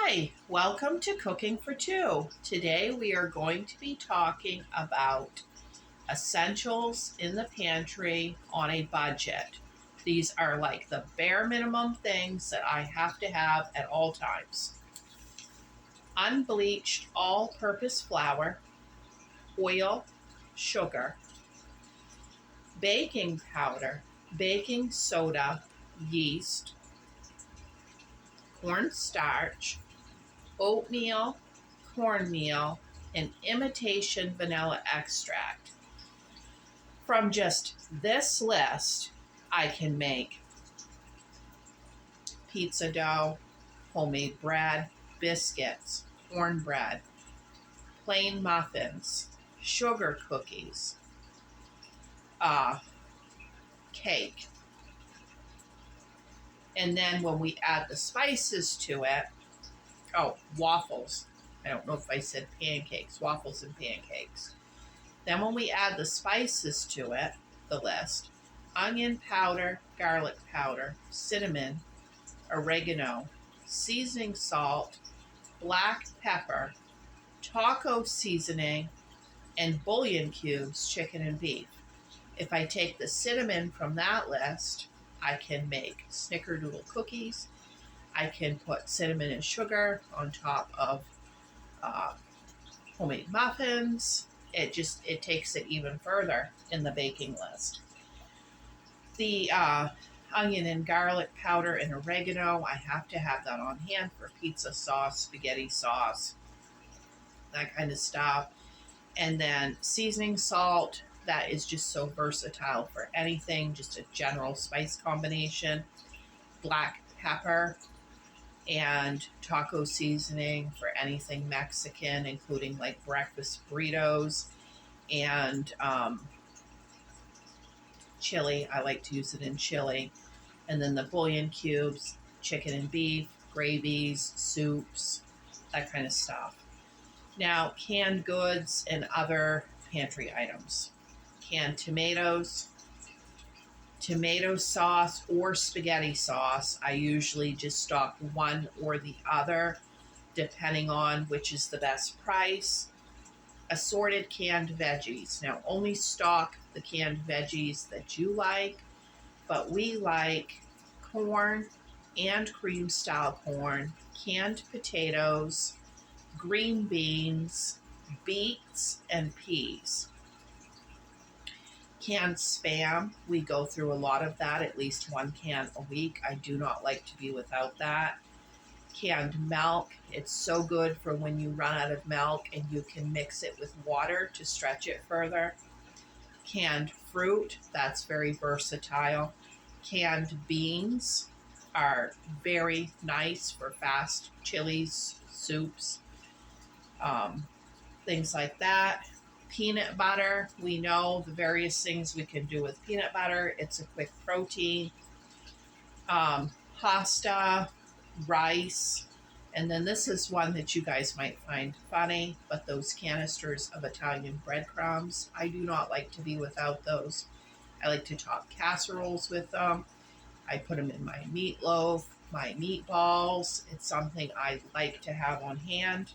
Hi, welcome to Cooking for Two. Today we are going to be talking about essentials in the pantry on a budget. These are like the bare minimum things that I have to have at all times. Unbleached all purpose flour, oil, sugar, baking powder, baking soda, yeast, cornstarch, oatmeal, cornmeal, and imitation vanilla extract. From just this list, I can make pizza dough, homemade bread, biscuits, cornbread, plain muffins, sugar cookies, uh, cake. And then when we add the spices to it, waffles. I don't know if I said pancakes, waffles and pancakes. Then when we add the spices to it, the list, onion powder, garlic powder, cinnamon, oregano, seasoning salt, black pepper, taco seasoning, and bouillon cubes, chicken and beef. If I take the cinnamon from that list, I can make snickerdoodle cookies. I can put cinnamon and sugar on top of homemade muffins. It takes it even further in the baking list. The onion and garlic powder and oregano, I have to have that on hand for pizza sauce, spaghetti sauce, that kind of stuff. And then seasoning salt, that is just so versatile for anything, just a general spice combination. Black pepper and taco seasoning for anything Mexican, including like breakfast burritos and chili. I like to use it in chili. And then the bouillon cubes, chicken and beef, gravies, soups, that kind of stuff. Now, canned goods and other pantry items. Canned tomatoes, tomato sauce or spaghetti sauce. I usually just stock one or the other, depending on which is the best price. Assorted canned veggies. Now, only stock the canned veggies that you like, but we like corn and cream style corn, canned potatoes, green beans, beets, and peas. Canned spam, we go through a lot of that, at least one can a week. I do not like to be without that. Canned milk, it's so good for when you run out of milk and you can mix it with water to stretch it further. Canned fruit, that's very versatile. Canned beans are very nice for fast chilies, soups, things like that. Peanut butter, we know the various things we can do with peanut butter. It's a quick protein. Pasta, rice, and then this is one that you guys might find funny, but those canisters of Italian breadcrumbs, I do not like to be without those. I like to top casseroles with them. I put them in my meatloaf, my meatballs. It's something I like to have on hand.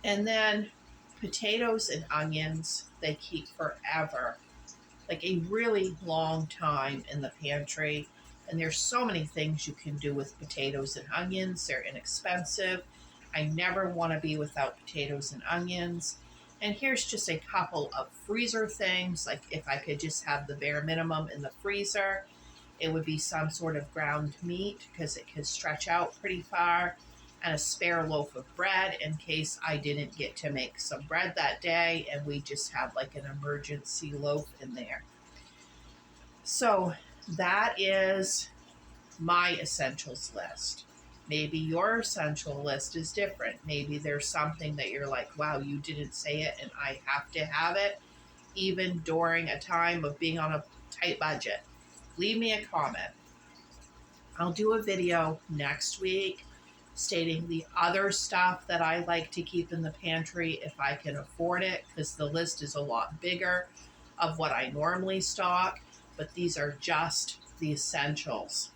And then potatoes and onions, they keep forever, like a really long time in the pantry. And there's so many things you can do with potatoes and onions. They're inexpensive. I never want to be without potatoes and onions. And here's just a couple of freezer things. Like if I could just have the bare minimum in the freezer, it would be some sort of ground meat because it can stretch out pretty far, and a spare loaf of bread in case I didn't get to make some bread that day and we just have like an emergency loaf in there. So that is my essentials list. Maybe your essential list is different. Maybe there's something that you're like, wow, you didn't say it and I have to have it, even during a time of being on a tight budget. Leave me a comment. I'll do a video next week stating the other stuff that I like to keep in the pantry if I can afford it, because the list is a lot bigger of what I normally stock, but these are just the essentials.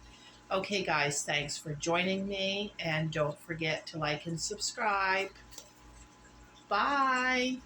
Okay, guys, thanks for joining me, and don't forget to like and subscribe. Bye.